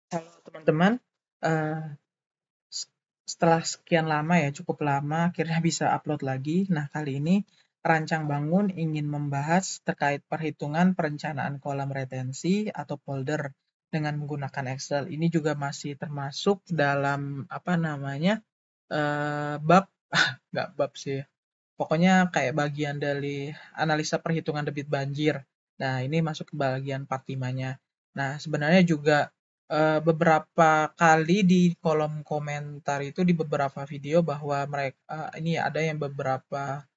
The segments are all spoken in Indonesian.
Halo teman-teman, eh, setelah sekian lama ya, cukup lama akhirnya bisa upload lagi. Nah, kali ini Rancang Bangun ingin membahas terkait perhitungan perencanaan kolam retensi atau polder dengan menggunakan Excel. Ini juga masih termasuk dalam apa namanya bab, nggak bab sih, pokoknya kayak bagian dari analisa perhitungan debit banjir. Nah, ini masuk ke bagian part 5-nya. Nah, sebenarnya juga beberapa kali di kolom komentar itu di beberapa video bahwa mereka ini ada yang beberapa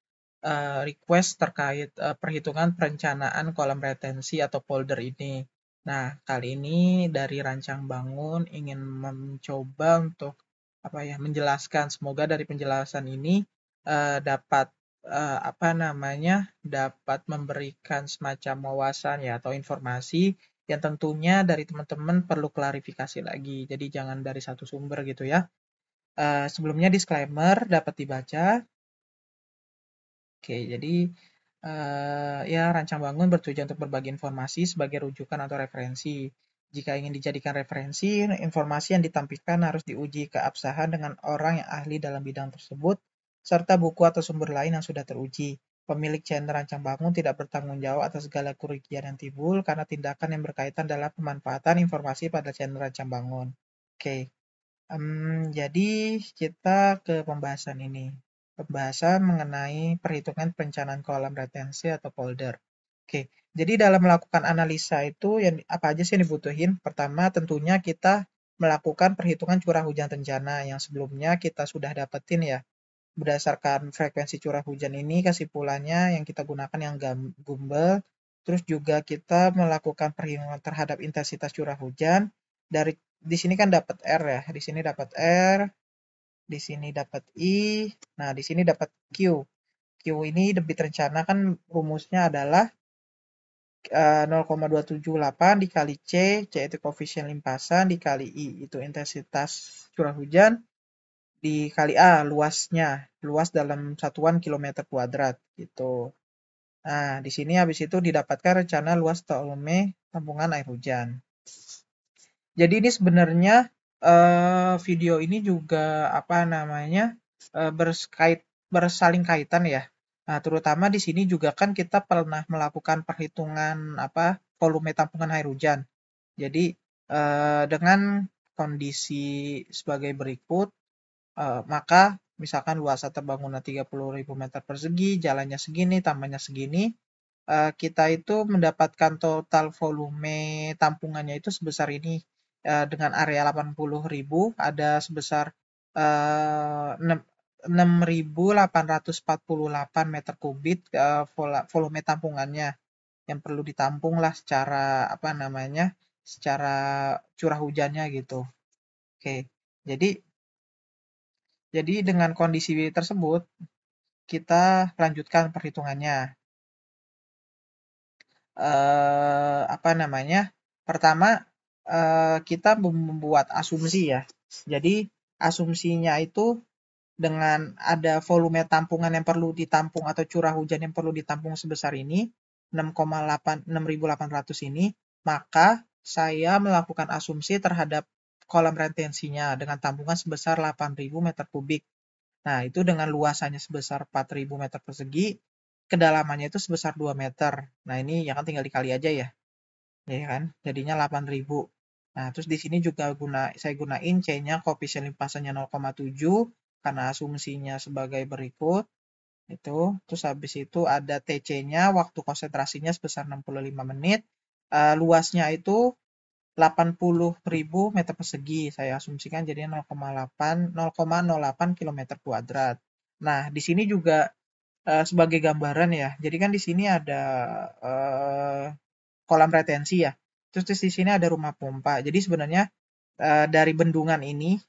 request terkait perhitungan perencanaan kolam retensi atau polder ini. Nah, kali ini dari Rancang Bangun ingin mencoba untuk apa ya, menjelaskan. Semoga dari penjelasan ini dapat apa namanya, dapat memberikan semacam wawasan ya atau informasi yang tentunya dari teman-teman perlu klarifikasi lagi. Jadi jangan dari satu sumber gitu ya. Sebelumnya disclaimer dapat dibaca. Oke, jadi ya Rancang Bangun bertujuan untuk berbagi informasi sebagai rujukan atau referensi. Jika ingin dijadikan referensi, informasi yang ditampilkan harus diuji keabsahan dengan orang yang ahli dalam bidang tersebut, serta buku atau sumber lain yang sudah teruji. Pemilik channel Rancang Bangun tidak bertanggung jawab atas segala kerugian yang timbul karena tindakan yang berkaitan dalam pemanfaatan informasi pada channel Rancang Bangun. Oke, jadi kita ke pembahasan ini. Pembahasan mengenai perhitungan perencanaan kolam retensi atau polder. Oke, jadi dalam melakukan analisa itu yang apa aja sih yang dibutuhin? Pertama, tentunya kita melakukan perhitungan curah hujan rencana yang sebelumnya kita sudah dapetin ya. Berdasarkan frekuensi curah hujan ini, kesimpulannya yang kita gunakan yang gumbel. Terus juga kita melakukan perhitungan terhadap intensitas curah hujan. Dari di sini kan dapat R ya. Di sini dapat R, di sini dapat I, nah di sini dapat Q. Q ini debit rencana kan rumusnya adalah 0,278 dikali C itu koefisien limpasan, dikali I itu intensitas curah hujan, dikali A luasnya, luas dalam satuan kilometer kuadrat gitu. Nah, di sini habis itu didapatkan rencana luas volume tampungan air hujan. Jadi ini sebenarnya video ini juga apa namanya bersaling kaitan ya. Nah, terutama di sini juga kan kita pernah melakukan perhitungan apa volume tampungan air hujan. Jadi dengan kondisi sebagai berikut, maka misalkan luasan terbangunan 30.000 meter persegi, jalannya segini, tambahnya segini, kita itu mendapatkan total volume tampungannya itu sebesar ini. Dengan area 80.000 ada sebesar 6.848 meter kubik volume tampungannya yang perlu ditampung lah secara apa namanya, secara curah hujannya gitu. Oke, jadi dengan kondisi tersebut kita lanjutkan perhitungannya. Apa namanya, pertama kita membuat asumsi ya. Jadi asumsinya itu dengan ada volume tampungan yang perlu ditampung atau curah hujan yang perlu ditampung sebesar ini, 6.800 ini, maka saya melakukan asumsi terhadap kolam retensinya dengan tampungan sebesar 8.000 meter kubik. Nah, itu dengan luasannya sebesar 4.000 meter persegi, kedalamannya itu sebesar 2 meter. Nah, ini ya kan tinggal dikali aja ya. Ya kan? Jadinya 8.000. Nah, terus di sini juga saya gunain C-nya koefisien limpasannya 0,7 karena asumsinya sebagai berikut. Itu, terus habis itu ada TC-nya waktu konsentrasinya sebesar 65 menit. Luasnya itu 80.000 meter persegi. Saya asumsikan jadinya 0,08 kilometer kuadrat. Nah, di sini juga sebagai gambaran ya. Jadi kan di sini ada eh, kolam retensi ya. Terus di sini ada rumah pompa. Jadi sebenarnya dari bendungan ini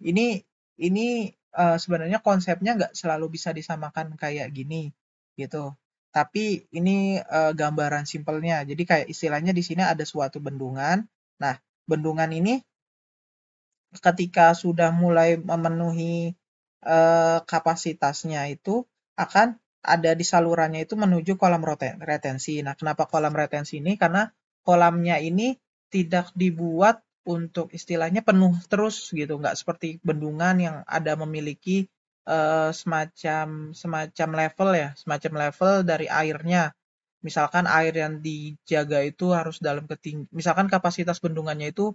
sebenarnya konsepnya nggak selalu bisa disamakan kayak gini gitu. Tapi ini gambaran simpelnya. Jadi kayak istilahnya di sini ada suatu bendungan. Nah, bendungan ini ketika sudah mulai memenuhi kapasitasnya itu akan ada di salurannya itu menuju kolam retensi. Nah, kenapa kolam retensi ini? Karena kolamnya ini tidak dibuat untuk istilahnya penuh terus gitu, nggak seperti bendungan yang ada memiliki semacam semacam level ya, semacam level dari airnya. Misalkan air yang dijaga itu harus dalam misalkan kapasitas bendungannya itu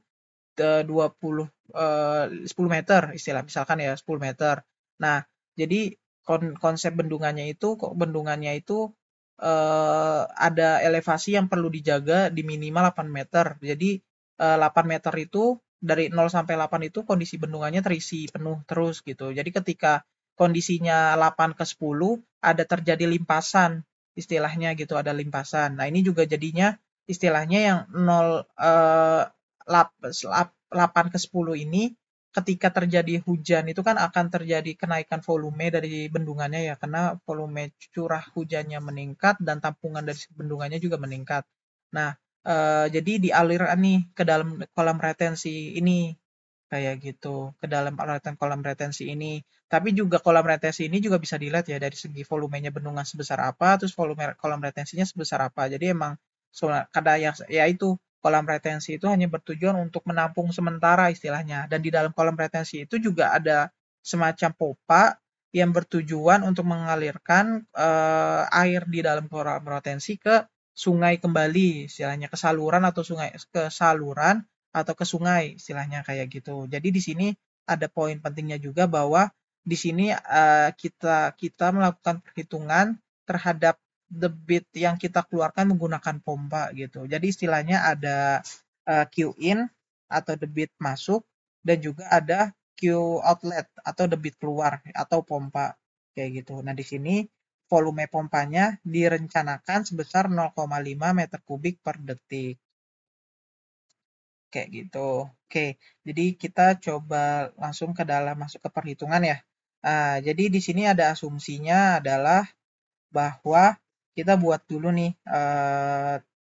20 10 meter istilah misalkan ya 10 meter. Nah, jadi konsep bendungannya itu ada elevasi yang perlu dijaga di minimal 8 meter. Jadi 8 meter itu dari 0 sampai 8 itu kondisi bendungannya terisi penuh terus gitu. Jadi ketika kondisinya 8 ke 10 ada terjadi limpasan istilahnya gitu, ada limpasan. Nah, ini juga jadinya istilahnya yang 0 8 ke 10 ini ketika terjadi hujan itu kan akan terjadi kenaikan volume dari bendungannya ya, karena volume curah hujannya meningkat dan tampungan dari bendungannya juga meningkat. Nah, jadi dialirkan nih ke dalam kolam retensi ini kayak gitu, ke dalam kolam retensi ini. Tapi juga kolam retensi ini juga bisa dilihat ya dari segi volumenya bendungan sebesar apa, terus volume kolam retensinya sebesar apa. Jadi emang kadang ya itu kolam retensi itu hanya bertujuan untuk menampung sementara istilahnya. Dan di dalam kolam retensi itu juga ada semacam pompa yang bertujuan untuk mengalirkan air di dalam kolam retensi ke sungai kembali, istilahnya ke saluran atau sungai ke saluran atau ke sungai, istilahnya kayak gitu. Jadi di sini ada poin pentingnya juga bahwa di sini kita kita melakukan perhitungan terhadap debit yang kita keluarkan menggunakan pompa gitu. Jadi istilahnya ada Q in atau debit masuk dan juga ada Q outlet atau debit keluar atau pompa kayak gitu. Nah, di sini volume pompanya direncanakan sebesar 0,5 meter kubik per detik. Kayak gitu. Oke, jadi kita coba langsung ke dalam masuk ke perhitungan ya. Jadi di sini ada asumsinya adalah bahwa kita buat dulu nih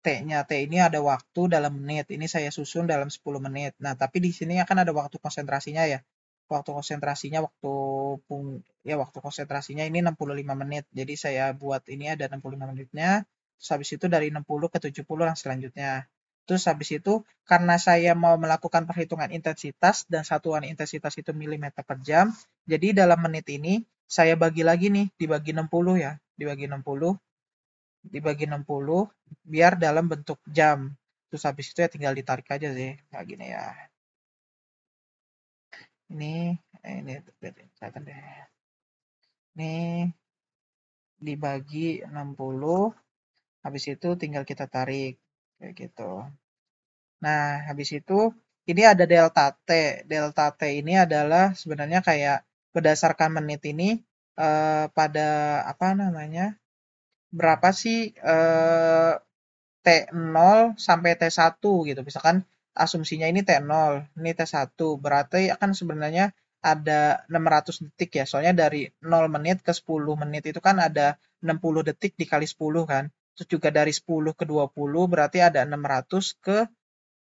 T-nya. T ini ada waktu dalam menit. Ini saya susun dalam 10 menit. Nah, tapi di sini akan ada waktu konsentrasinya ya. Waktu konsentrasinya waktu konsentrasinya ini 65 menit. Jadi saya buat ini ada 65 menitnya. Terus habis itu dari 60 ke 70 yang selanjutnya. Terus habis itu karena saya mau melakukan perhitungan intensitas dan satuan intensitas itu milimeter per jam. Jadi dalam menit ini saya bagi lagi nih dibagi 60 ya, dibagi 60 biar dalam bentuk jam. Terus habis itu ya tinggal ditarik aja sih kayak gini ya. Ini kelihatan deh. Ini dibagi 60, habis itu tinggal kita tarik kayak gitu. Nah, habis itu ini ada delta T. Delta T ini adalah sebenarnya kayak berdasarkan menit ini pada apa namanya? Berapa sih T0 sampai T1 gitu. Misalkan asumsinya ini T0, ini T1. Berarti akan sebenarnya ada 600 detik ya. Soalnya dari 0 menit ke 10 menit itu kan ada 60 detik dikali 10 kan. Terus juga dari 10 ke 20 berarti ada 600 ke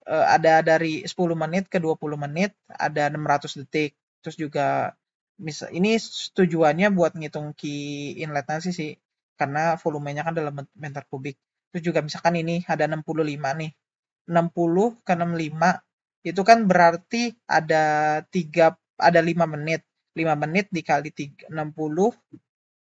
ada dari 10 menit ke 20 menit ada 600 detik. Terus juga ini tujuannya buat ngitung key inlet sih karena volumenya kan dalam meter kubik. Terus juga misalkan ini ada 65 nih. 60 ke 65 itu kan berarti ada 5 menit. 5 menit dikali 60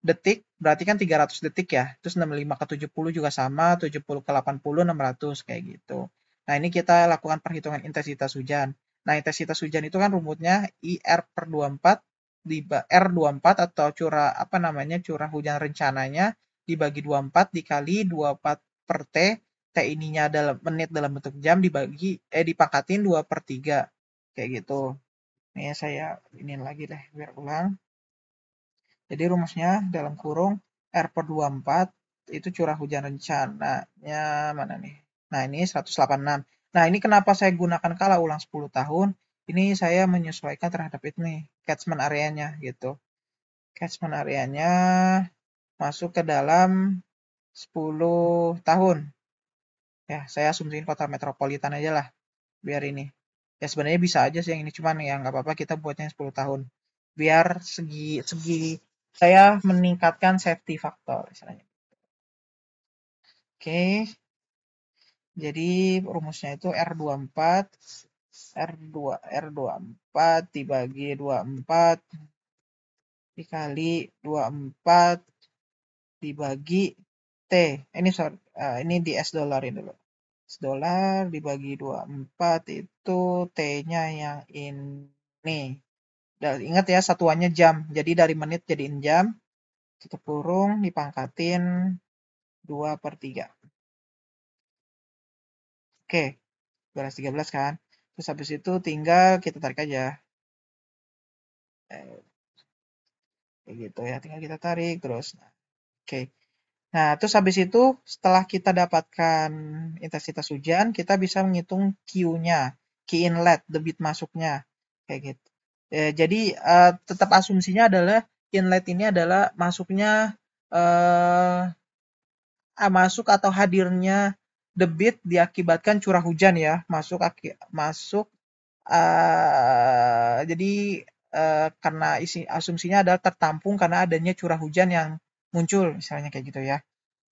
detik berarti kan 300 detik ya. Terus 65 ke 70 juga sama, 70 ke 80 600 kayak gitu. Nah, ini kita lakukan perhitungan intensitas hujan. Nah, intensitas hujan itu kan rumusnya IR per 24 di R24 atau curah hujan rencananya dibagi 24 dikali 24 per T. T ininya dalam menit dalam bentuk jam dipangkatin 2 per 3. Kayak gitu. Ini saya ini lagi deh biar ulang. Jadi rumusnya dalam kurung R per 24 itu curah hujan rencananya mana nih? Nah, ini 186. Nah, ini kenapa saya gunakan kala ulang 10 tahun? Ini saya menyesuaikan terhadap itu nih, catchment areanya gitu. Catchment areanya masuk ke dalam 10 tahun. Ya, saya asumsiin kota metropolitan aja lah, biar ini. Ya sebenarnya bisa aja sih yang ini, cuman ya nggak apa-apa kita buatnya 10 tahun. Biar segi saya meningkatkan safety factor misalnya. Oke, jadi rumusnya itu R24 R24 dibagi 24 dikali 24 dibagi T. Ini di S dolarin dulu. S dolar dibagi 24 itu T-nya yang ini. Dan ingat ya, satuannya jam. Jadi dari menit jadiin jam. Tutup kurung, dipangkatin 2/3. Oke, 1213 kan. Terus habis itu tinggal kita tarik aja. Kayak gitu ya, tinggal kita tarik terus. Oke. Nah, terus habis itu setelah kita dapatkan intensitas hujan, kita bisa menghitung Q-nya, Q inlet, debit masuknya, kayak gitu. Jadi tetap asumsinya adalah inlet ini adalah masuknya eh, masuk atau hadirnya debit diakibatkan curah hujan ya, masuk jadi karena isi asumsinya adalah tertampung karena adanya curah hujan yang muncul, misalnya kayak gitu ya.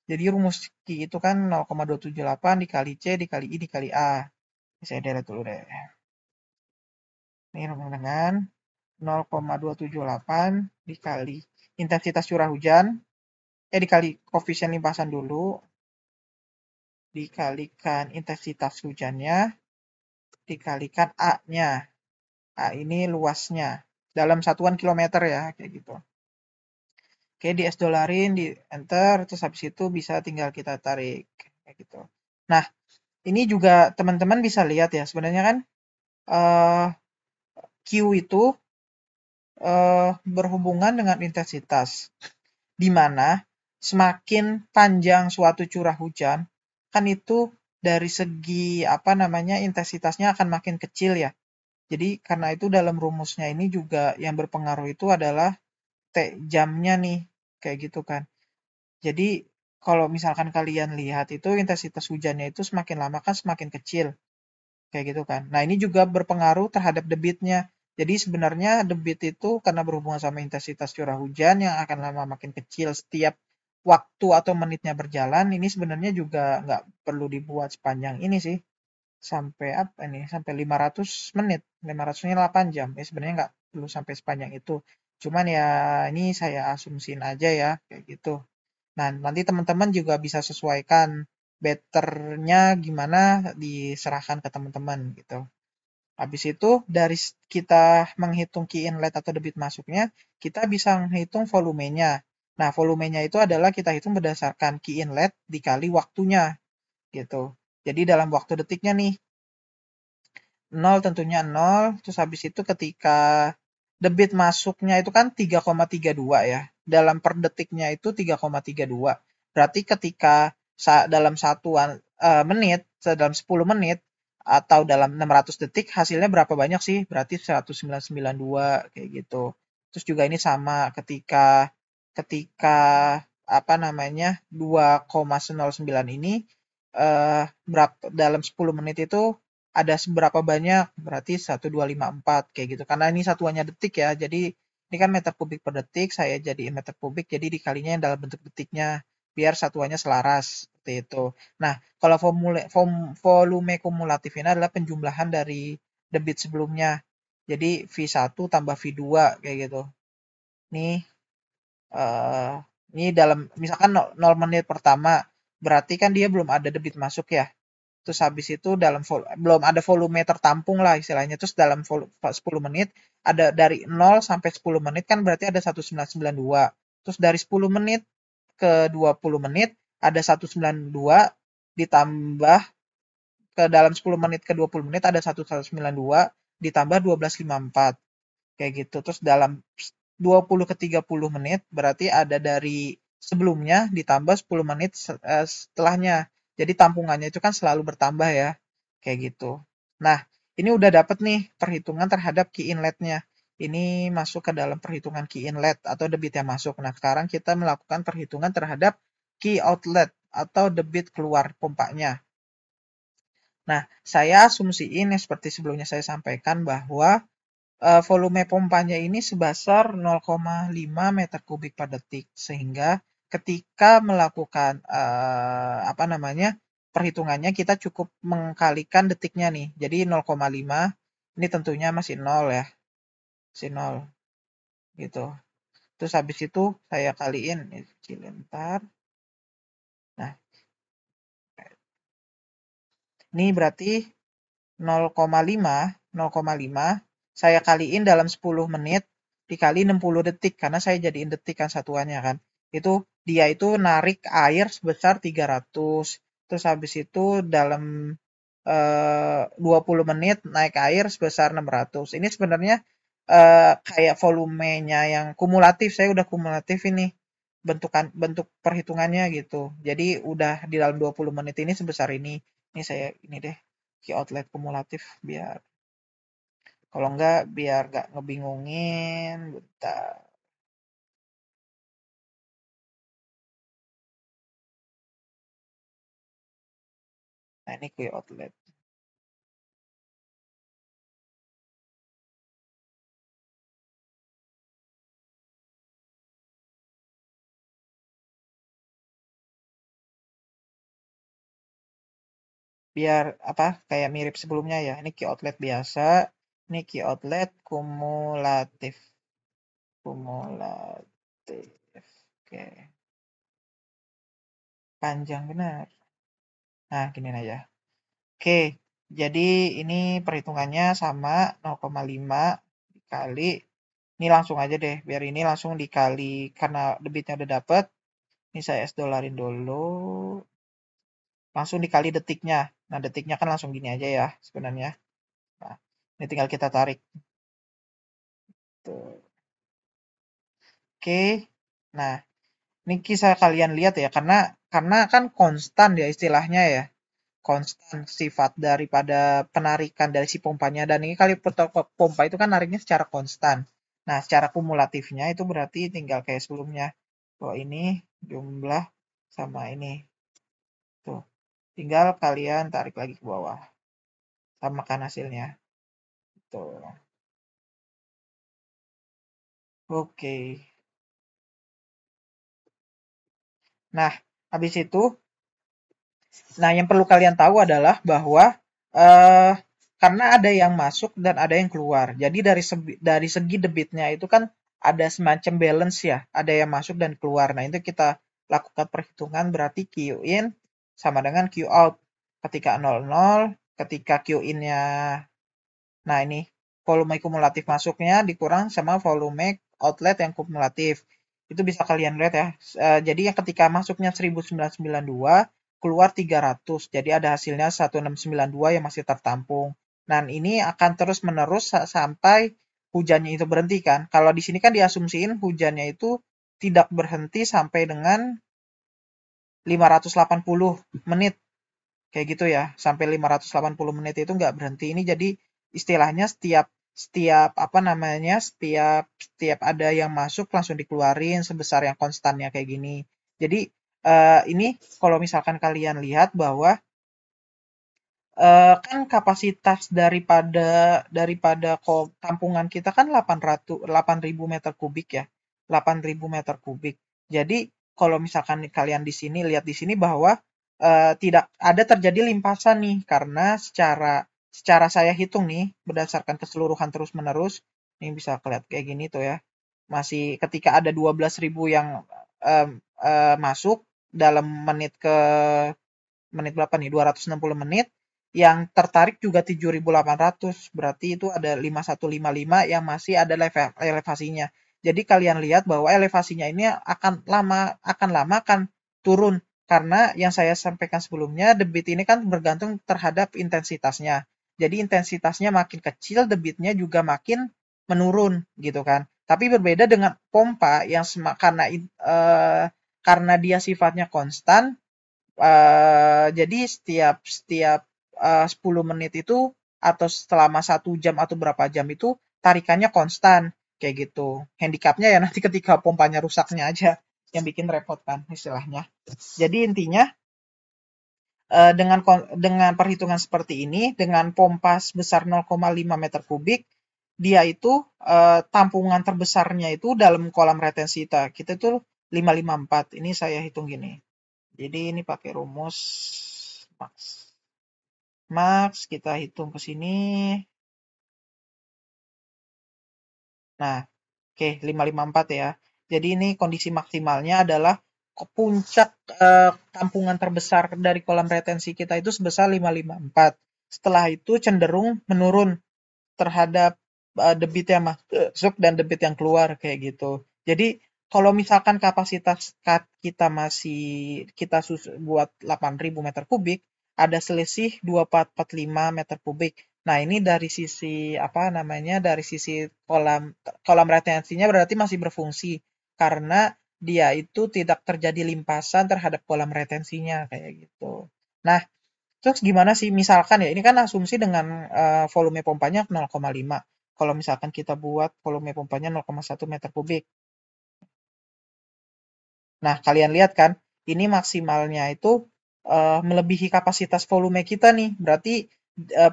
Jadi rumus Q itu kan 0,278 dikali C dikali I dikali A. Saya deret dulu deh. Ini rumus dengan 0,278 dikali intensitas curah hujan, dikali koefisien limpasan dulu, dikalikan intensitas hujannya, dikalikan A-nya. A ini luasnya. Dalam satuan kilometer ya, kayak gitu. Oke, di S dolarin, di enter, terus habis itu bisa tinggal kita tarik. Kayak gitu. Nah, ini juga teman-teman bisa lihat ya, sebenarnya kan eh, Q itu berhubungan dengan intensitas, di mana semakin panjang suatu curah hujan, kan itu dari segi apa namanya intensitasnya akan makin kecil ya. Jadi karena itu dalam rumusnya ini juga yang berpengaruh itu adalah T jamnya nih, kayak gitu kan. Jadi kalau misalkan kalian lihat itu intensitas hujannya itu semakin lama kan semakin kecil. Kayak gitu kan. Nah, ini juga berpengaruh terhadap debitnya. Jadi sebenarnya debit itu karena berhubungan sama intensitas curah hujan yang akan lama makin kecil setiap waktu atau menitnya berjalan, ini sebenarnya juga nggak perlu dibuat sepanjang ini sih. Sampai apa ini? Sampai 500 menit. 500-nya 8 jam. Ya sebenarnya nggak perlu sampai sepanjang itu. Cuman ya ini saya asumsiin aja ya, kayak gitu. Nah, nanti teman-teman juga bisa sesuaikan betternya gimana diserahkan ke teman-teman gitu. Habis itu dari kita menghitung key inlet atau debit masuknya, kita bisa menghitung volumenya. Nah, volumenya itu adalah kita hitung berdasarkan key inlet dikali waktunya gitu. Jadi dalam waktu detiknya nih, 0 tentunya 0, terus habis itu ketika debit masuknya itu kan 3,32 ya. Dalam per detiknya itu 3,32. Berarti ketika dalam satuan menit, dalam 10 menit atau dalam 600 detik hasilnya berapa banyak sih? Berarti 1992 kayak gitu. Terus juga ini sama ketika ketika apa namanya 2,09 ini berapa dalam 10 menit itu ada seberapa banyak, berarti 1254 kayak gitu. Karena ini satuannya detik ya, jadi ini kan meter kubik per detik, saya jadiin meter kubik, jadi dikalinya yang dalam bentuk detiknya, biar satuannya selaras, seperti itu. Nah, kalau volume kumulatif ini adalah penjumlahan dari debit sebelumnya. Jadi V1 tambah V2 kayak gitu. Nih, eh, ini dalam misalkan 0 menit pertama, berarti kan dia belum ada debit masuk ya. Terus habis itu belum ada volume tertampung lah istilahnya. Terus dalam 10 menit ada dari 0 sampai 10 menit kan berarti ada 1992. Terus dari 10 menit ke 20 menit ada 192 ditambah ke dalam 10 menit ke 20 menit ada 1192 ditambah 1254 kayak gitu. Terus dalam 20 ke 30 menit berarti ada dari sebelumnya ditambah 10 menit setelahnya. Jadi tampungannya itu kan selalu bertambah ya. Kayak gitu. Nah, ini udah dapet nih perhitungan terhadap key inletnya. Ini masuk ke dalam perhitungan key inlet atau debit yang masuk. Nah, sekarang kita melakukan perhitungan terhadap key outlet atau debit keluar pompanya. Nah, saya asumsiin seperti sebelumnya saya sampaikan bahwa volume pompanya ini sebesar 0,5 meter kubik per detik, sehingga ketika melakukan apa namanya perhitungannya kita cukup mengkalikan detiknya nih. Jadi 0,5 ini tentunya masih 0 ya. Masih 0 gitu. Terus habis itu saya kaliin bentar. Nah, ini berarti 0,5 saya kaliin dalam 10 menit dikali 60 detik karena saya jadiin detik kan satuannya kan. Itu dia itu narik air sebesar 300. Terus habis itu dalam 20 menit naik air sebesar 600. Ini sebenarnya kayak volumenya yang kumulatif. Saya udah kumulatif ini bentuk perhitungannya gitu. Jadi udah di dalam 20 menit ini sebesar ini. Ini saya ini deh key outlet kumulatif biar kalau enggak biar nggak ngebingungin. Bentar. Nah ini key outlet. Biar apa kayak mirip sebelumnya ya. Ini key outlet biasa. Ini key outlet kumulatif. Kumulatif. Oke. Panjang benar. Nah, gini aja. Oke. Jadi ini perhitungannya sama 0,5 dikali. Ini langsung aja deh. Biar ini langsung dikali. Karena debitnya udah dapet. Ini saya S dolarin dulu. Langsung dikali detiknya. Nah, detiknya kan langsung gini aja ya sebenarnya. Nah, ini tinggal kita tarik. Tuh. Oke. Nah, ini kisah kalian lihat ya, karena kan konstan ya istilahnya ya, konstan sifat daripada penarikan dari si pompanya. Dan ini kali pompa itu kan nariknya secara konstan. Nah, secara kumulatifnya itu berarti tinggal kayak sebelumnya. Bahwa ini jumlah sama ini. Tuh, tinggal kalian tarik lagi ke bawah. Samakan hasilnya. Tuh. Oke. Nah, habis itu Nah, yang perlu kalian tahu adalah bahwa eh, karena ada yang masuk dan ada yang keluar. Jadi dari segi debitnya itu kan ada semacam balance ya, ada yang masuk dan keluar. Nah, itu kita lakukan perhitungan berarti Q in sama dengan Q out. Ketika 00, ketika Q in-nya Nah, ini volume kumulatif masuknya dikurang sama volume outlet yang kumulatif. Itu bisa kalian lihat ya. Jadi yang ketika masuknya 1992, keluar 300. Jadi ada hasilnya 1692 yang masih tertampung. Dan ini akan terus-menerus sampai hujannya itu berhenti kan. Kalau di sini kan diasumsiin hujannya itu tidak berhenti sampai dengan 580 menit. Kayak gitu ya, sampai 580 menit itu nggak berhenti. Ini jadi istilahnya setiap setiap apa namanya setiap setiap ada yang masuk langsung dikeluarin sebesar yang konstannya kayak gini. Jadi ini kalau misalkan kalian lihat bahwa kan kapasitas daripada tampungan kita kan 8.000 meter kubik ya, 8.000 meter kubik. Jadi kalau misalkan kalian di sini lihat di sini bahwa tidak ada terjadi limpasan nih karena secara secara saya hitung nih berdasarkan keseluruhan terus-menerus ini bisa kelihatan kayak gini tuh ya. Masih ketika ada 12.000 yang masuk dalam menit berapa nih? 260 menit. Yang tertarik juga 7.800. Berarti itu ada 5155 yang masih ada elevasinya. Jadi kalian lihat bahwa elevasinya ini akan lama akan turun karena yang saya sampaikan sebelumnya debit ini kan bergantung terhadap intensitasnya. Jadi intensitasnya makin kecil, debitnya juga makin menurun gitu kan. Tapi berbeda dengan pompa yang karena dia sifatnya konstan, jadi setiap setiap 10 menit itu atau selama 1 jam atau berapa jam itu tarikannya konstan kayak gitu. Handicapnya ya nanti ketika pompanya rusaknya aja yang bikin repot kan istilahnya. Jadi intinya dengan perhitungan seperti ini dengan pompa sebesar 0,5 meter kubik dia itu tampungan terbesarnya itu dalam kolam retensi kita itu 554. Ini saya hitung gini. Jadi ini pakai rumus max. Max kita hitung ke sini. Nah, oke, 554 ya. Jadi ini kondisi maksimalnya adalah ke puncak tampungan terbesar dari kolam retensi kita itu sebesar 554. Setelah itu cenderung menurun terhadap debit yang masuk dan debit yang keluar kayak gitu. Jadi kalau misalkan kapasitas kita masih buat 8.000 meter kubik, ada selisih 2445 meter kubik. Nah, ini dari sisi apa namanya? Dari sisi kolam kolam retensinya berarti masih berfungsi karena dia itu tidak terjadi limpasan terhadap kolam retensinya kayak gitu. Nah, terus gimana sih misalkan ya, ini kan asumsi dengan volume pompanya 0,5. Kalau misalkan kita buat volume pompanya 0,1 meter kubik. Nah, kalian lihat kan, ini maksimalnya itu melebihi kapasitas volume kita nih. Berarti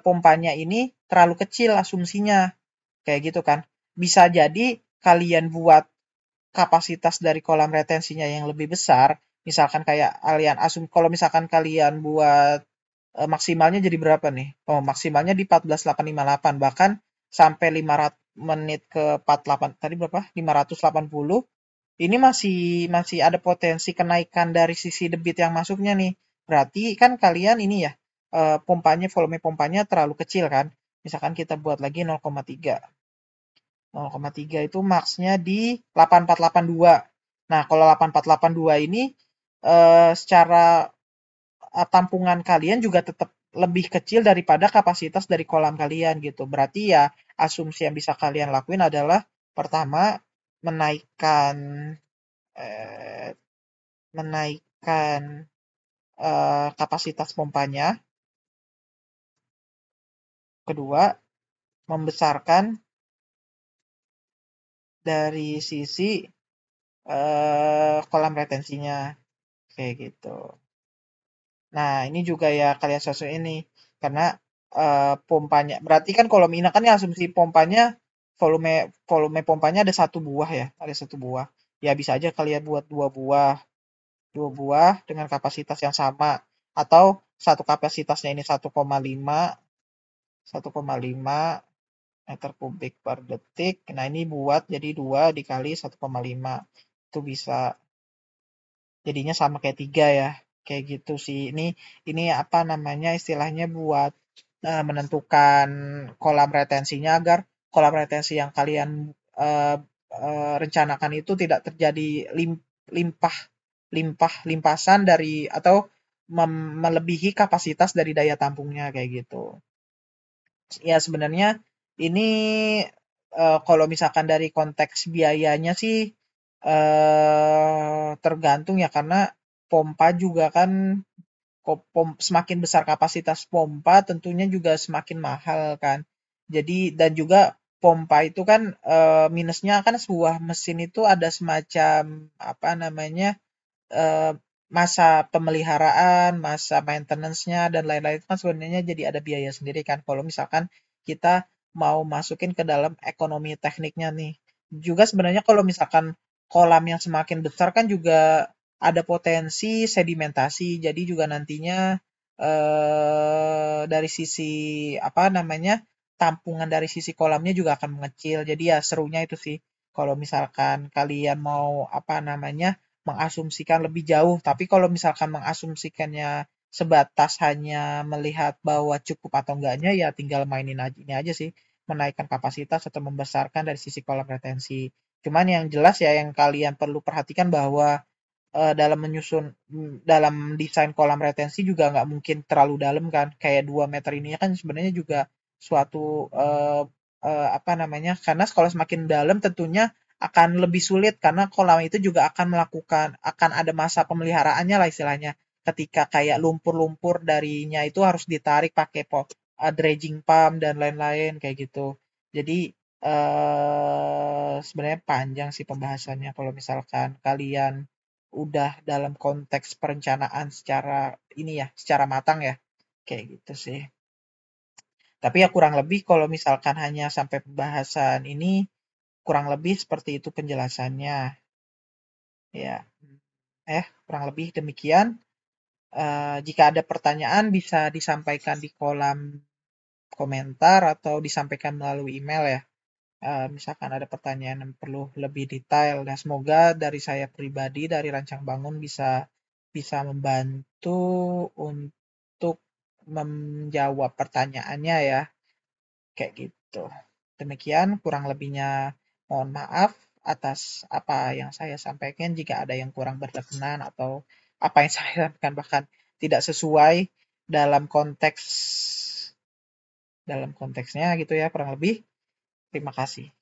pompanya ini terlalu kecil asumsinya. Kayak gitu kan. Bisa jadi kalian buat kapasitas dari kolam retensinya yang lebih besar, misalkan kayak kalian kalau misalkan kalian buat maksimalnya jadi berapa nih? Oh, maksimalnya di 14.858 bahkan sampai 500 menit ke 48 tadi berapa? 580. Ini masih masih ada potensi kenaikan dari sisi debit yang masuknya nih. Berarti kan kalian ini ya volume pompanya terlalu kecil kan? Misalkan kita buat lagi 0,3. 0,3 itu max-nya di 8482. Nah, kalau 8482 ini secara tampungan kalian juga tetap lebih kecil daripada kapasitas dari kolam kalian gitu. Berarti ya asumsi yang bisa kalian lakuin adalah pertama menaikkan eh, menaikkan kapasitas pompanya. Kedua, membesarkan dari sisi kolam retensinya kayak gitu. Nah, ini juga ya kalian sesuai ini karena pompanya. Berarti kan kalau Mina kan ya asumsi pompanya volume volume pompanya ada satu buah ya, ada satu buah. Ya bisa aja kalian buat dua buah dengan kapasitas yang sama atau satu kapasitasnya ini 1,5 meter kubik per detik. Nah, ini buat jadi 2 dikali 1,5 itu bisa jadinya sama kayak 3 ya. Kayak gitu sih. Ini apa namanya istilahnya buat menentukan kolam retensinya agar kolam retensi yang kalian eh, rencanakan itu tidak terjadi limpah limpasan dari atau melebihi kapasitas dari daya tampungnya kayak gitu. Ya sebenarnya ini kalau misalkan dari konteks biayanya sih tergantung ya karena pompa juga kan semakin besar kapasitas pompa tentunya juga semakin mahal kan. Jadi dan juga pompa itu kan minusnya kan sebuah mesin itu ada semacam apa namanya eh, masa pemeliharaan, masa maintenance-nya dan lain-lain itu kan sebenarnya jadi ada biaya sendiri kan. Kalau misalkan kita mau masukin ke dalam ekonomi tekniknya nih. Juga sebenarnya kalau misalkan kolam yang semakin besar kan juga ada potensi sedimentasi. Jadi juga nantinya dari sisi apa namanya tampungan dari sisi kolamnya juga akan mengecil. Jadi ya serunya itu sih. Kalau misalkan kalian mau apa namanya mengasumsikan lebih jauh. Tapi kalau misalkan mengasumsikannya sebatas hanya melihat bahwa cukup atau enggaknya, ya tinggal mainin aja ini aja sih, menaikkan kapasitas atau membesarkan dari sisi kolam retensi. Cuman yang jelas ya yang kalian perlu perhatikan bahwa dalam dalam desain kolam retensi juga nggak mungkin terlalu dalam kan. Kayak 2 meter ini kan sebenarnya juga suatu apa namanya? Karena kalau semakin dalam tentunya akan lebih sulit karena kolam itu juga akan ada masa pemeliharaannya lah istilahnya. Ketika kayak lumpur-lumpur darinya itu harus ditarik pakai dredging pump dan lain-lain kayak gitu. Jadi sebenarnya panjang sih pembahasannya kalau misalkan kalian udah dalam konteks perencanaan secara ini ya, secara matang ya. Kayak gitu sih. Tapi ya kurang lebih kalau misalkan hanya sampai pembahasan ini, kurang lebih seperti itu penjelasannya. Ya, kurang lebih demikian. Jika ada pertanyaan bisa disampaikan di kolom komentar atau disampaikan melalui email ya. Misalkan ada pertanyaan yang perlu lebih detail. Dan semoga dari saya pribadi, dari Rancang Bangun bisa membantu untuk menjawab pertanyaannya ya. Kayak gitu. Demikian kurang lebihnya mohon maaf atas apa yang saya sampaikan jika ada yang kurang berkenan atau apa yang saya sampaikan bahkan tidak sesuai dalam konteksnya gitu ya kurang lebih. Terima kasih.